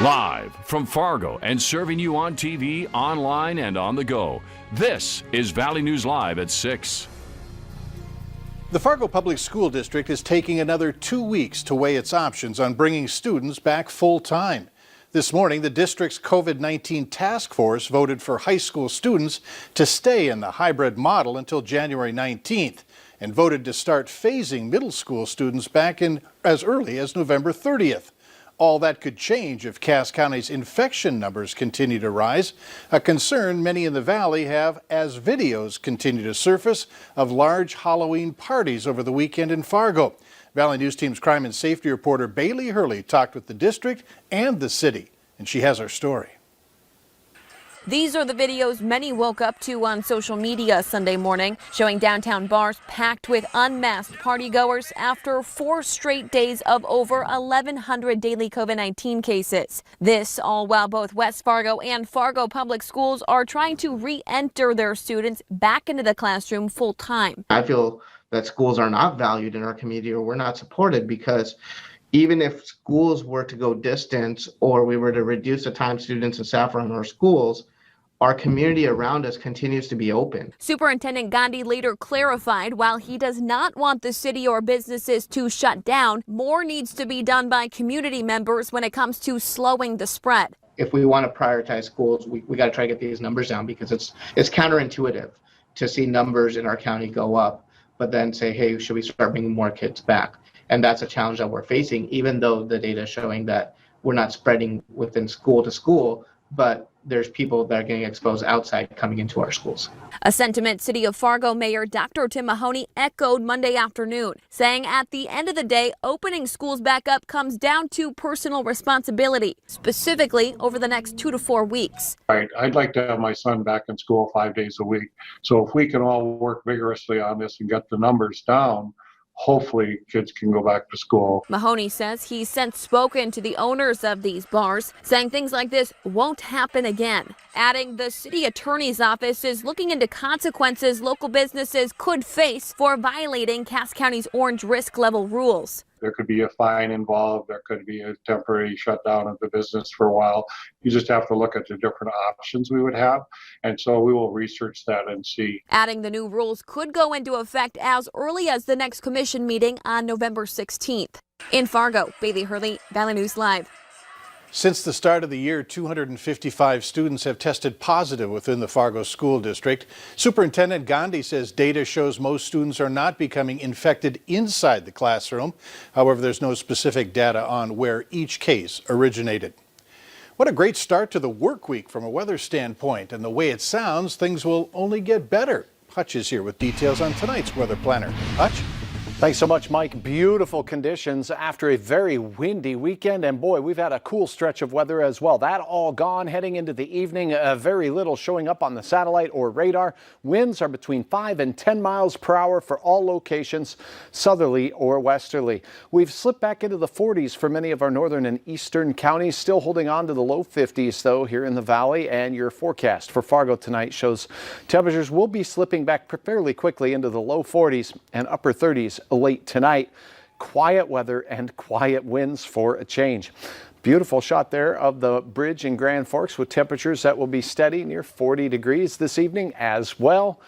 Live from Fargo and serving you on TV, online, and on the go. This is Valley News Live at 6. The Fargo Public School District is taking another 2 weeks to weigh its options on bringing students back full-time. This morning, the district's COVID-19 task force voted for high school students to stay in the hybrid model until January 19th and voted to start phasing middle school students back in as early as November 30th. All that could change if Cass County's infection numbers continue to rise, a concern many in the valley have as videos continue to surface of large Halloween parties over the weekend in Fargo. Valley News Team's crime and safety reporter Bailey Hurley talked with the district and the city, and she has our story. These are the videos many woke up to on social media Sunday morning, showing downtown bars packed with unmasked partygoers after 4 straight days of over 1,100 daily COVID-19 cases. This all while both West Fargo and Fargo public schools are trying to re-enter their students back into the classroom full time. I feel that schools are not valued in our community, or we're not supported, because even if schools were to go distance or we were to reduce the time students and staff are in our schools, our community around us continues to be open. Superintendent Gandhi later clarified while he does not want the city or businesses to shut down, more needs to be done by community members when it comes to slowing the spread. If we want to prioritize schools, we got to try to get these numbers down, because it's counterintuitive to see numbers in our county go up, but then say, hey, should we start bringing more kids back? And that's a challenge that we're facing, even though the data is showing that we're not spreading within school to school, but there's people that are getting exposed outside coming into our schools. A sentiment City of Fargo Mayor Dr. Tim Mahoney echoed Monday afternoon, saying at the end of the day, opening schools back up comes down to personal responsibility, specifically over the next 2 to 4 weeks. Right. I'd like to have my son back in school 5 days a week. So if we can all work vigorously on this and get the numbers down, hopefully kids can go back to school. Mahoney says he's since spoken to the owners of these bars, saying things like this won't happen again. Adding the city attorney's office is looking into consequences local businesses could face for violating Cass County's orange risk level rules. There could be a fine involved. There could be a temporary shutdown of the business for a while. You just have to look at the different options we would have. And so we will research that and see. Adding the new rules could go into effect as early as the next commission meeting on November 16th. In Fargo, Bailey Hurley, Valley News Live. Since the start of the year, 255 students have tested positive within the Fargo School District. Superintendent Gandhi says data shows most students are not becoming infected inside the classroom. However, there's no specific data on where each case originated. What a great start to the work week from a weather standpoint, and the way it sounds, things will only get better. Hutch is here with details on tonight's weather planner. Hutch? Thanks so much, Mike. Beautiful conditions after a very windy weekend, and boy, we've had a cool stretch of weather as well. That all gone heading into the evening. Very little showing up on the satellite or radar. Winds are between 5 and 10 miles per hour for all locations, southerly or westerly. We've slipped back into the 40s for many of our northern and eastern counties, still holding on to the low 50s though here in the valley. And your forecast for Fargo tonight shows temperatures will be slipping back fairly quickly into the low 40s and upper 30s late tonight. Quiet weather and quiet winds for a change. Beautiful shot there of the bridge in Grand Forks with temperatures that will be steady near 40 degrees this evening as well.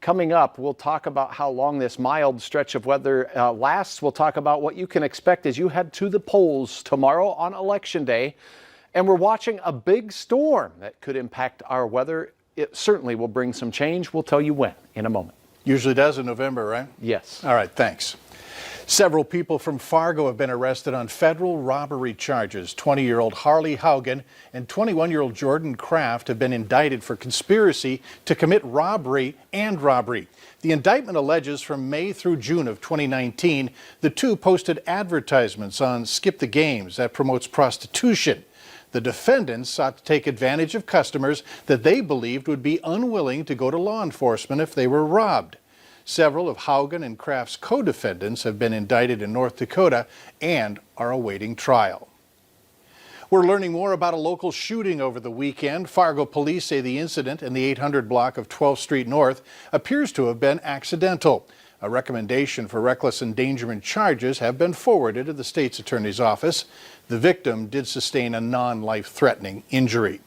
Coming up, we'll talk about how long this mild stretch of weather lasts. We'll talk about what you can expect as you head to the polls tomorrow on Election Day. And we're watching a big storm that could impact our weather. It certainly will bring some change. We'll tell you when in a moment. Usually does in November, right? Yes. All right, thanks. Several people from Fargo have been arrested on federal robbery charges. 20-year-old Harley Haugen and 21-year-old Jordan Kraft have been indicted for conspiracy to commit robbery and robbery. The indictment alleges from May through June of 2019, the two posted advertisements on Skip the Games that promotes prostitution. The defendants sought to take advantage of customers that they believed would be unwilling to go to law enforcement if they were robbed. Several of Haugen and Kraft's co-defendants have been indicted in North Dakota and are awaiting trial. We're learning more about a local shooting over the weekend. Fargo police say the incident in the 800 block of 12th Street North appears to have been accidental. A recommendation for reckless endangerment charges have been forwarded to the state's attorney's office. The victim did sustain a non-life-threatening injury.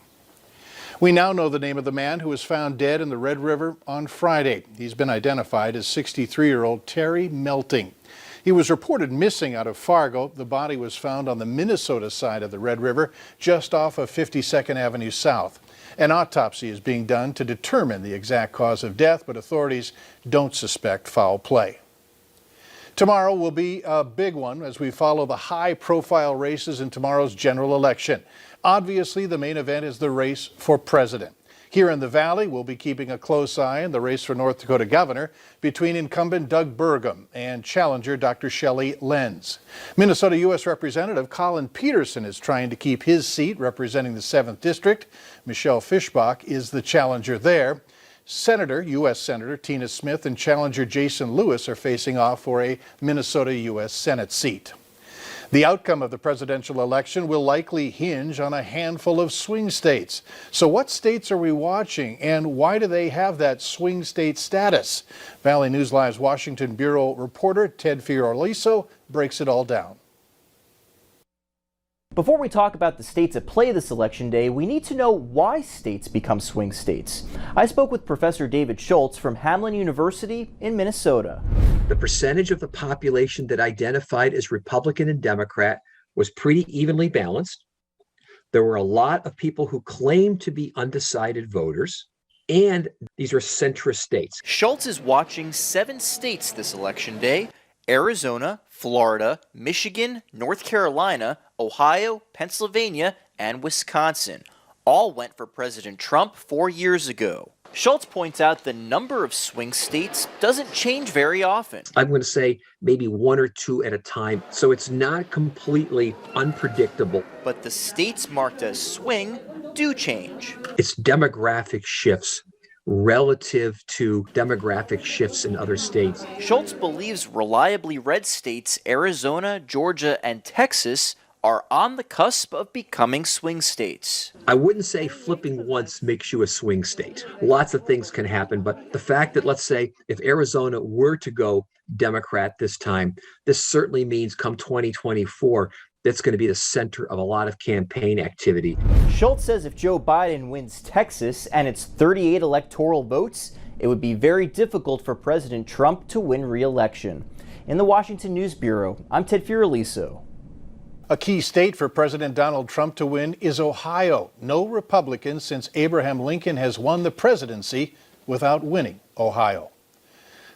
We now know the name of the man who was found dead in the Red River on Friday. He's been identified as 63-year-old Terry Melting. He was reported missing out of Fargo. The body was found on the Minnesota side of the Red River, just off of 52nd Avenue South. An autopsy is being done to determine the exact cause of death, but authorities don't suspect foul play. Tomorrow will be a big one as we follow the high-profile races in tomorrow's general election. Obviously, the main event is the race for president. Here in the Valley, we'll be keeping a close eye on the race for North Dakota governor between incumbent Doug Burgum and challenger Dr. Shelley Lenz. Minnesota U.S. Representative Colin Peterson is trying to keep his seat representing the 7th District. Michelle Fischbach is the challenger there. U.S. Senator Tina Smith and challenger Jason Lewis are facing off for a Minnesota U.S. Senate seat. The outcome of the presidential election will likely hinge on a handful of swing states. So what states are we watching, and why do they have that swing state status? Valley News Live's Washington Bureau reporter Ted Fioraliso breaks it all down. Before we talk about the states at play this election day, we need to know why states become swing states. I spoke with Professor David Schultz from Hamline University in Minnesota. The percentage of the population that identified as Republican and Democrat was pretty evenly balanced. There were a lot of people who claimed to be undecided voters, and these are centrist states. Schultz is watching 7 states this election day: Arizona, Florida, Michigan, North Carolina, Ohio, Pennsylvania, and Wisconsin. All went for President Trump 4 years ago. Schultz points out the number of swing states doesn't change very often. I'm going to say maybe 1 or 2 at a time, so it's not completely unpredictable. But the states marked as swing do change. It's demographic shifts relative to demographic shifts in other states. Schultz believes reliably red states, Arizona, Georgia, and Texas, are on the cusp of becoming swing states. I wouldn't say flipping once makes you a swing state. Lots of things can happen, but the fact that, let's say, if Arizona were to go Democrat this time, this certainly means come 2024, that's going to be the center of a lot of campaign activity. Schultz says if Joe Biden wins Texas and its 38 electoral votes, it would be very difficult for President Trump to win re-election. In the Washington News Bureau, I'm Ted Fioraliso. A key state for President Donald Trump to win is Ohio. No Republican since Abraham Lincoln has won the presidency without winning Ohio.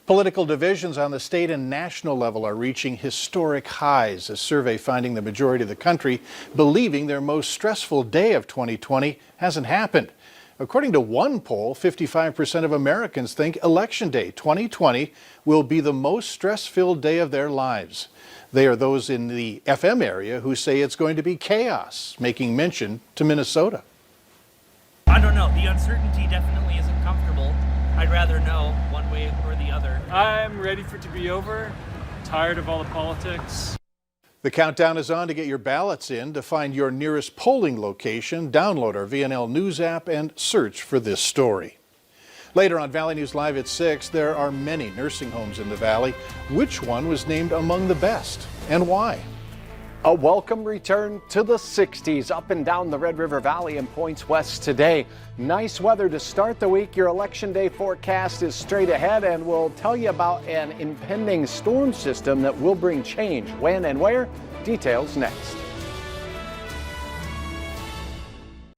Political divisions on the state and national level are reaching historic highs, a survey finding the majority of the country believing their most stressful day of 2020 hasn't happened. According to one poll, 55% of Americans think Election Day 2020 will be the most stress-filled day of their lives. They are those in the FM area who say it's going to be chaos, making mention to Minnesota. I don't know. The uncertainty definitely isn't comfortable. I'd rather know one way or the other. I'm ready for it to be over. Tired of all the politics. The countdown is on to get your ballots in. To find your nearest polling location, download our VNL News app and search for this story. Later on Valley News Live at 6, there are many nursing homes in the Valley. Which one was named among the best and why? A welcome return to the 60s up and down the Red River Valley and points west today. Nice weather to start the week. Your Election Day forecast is straight ahead, and we'll tell you about an impending storm system that will bring change. When and where? Details next.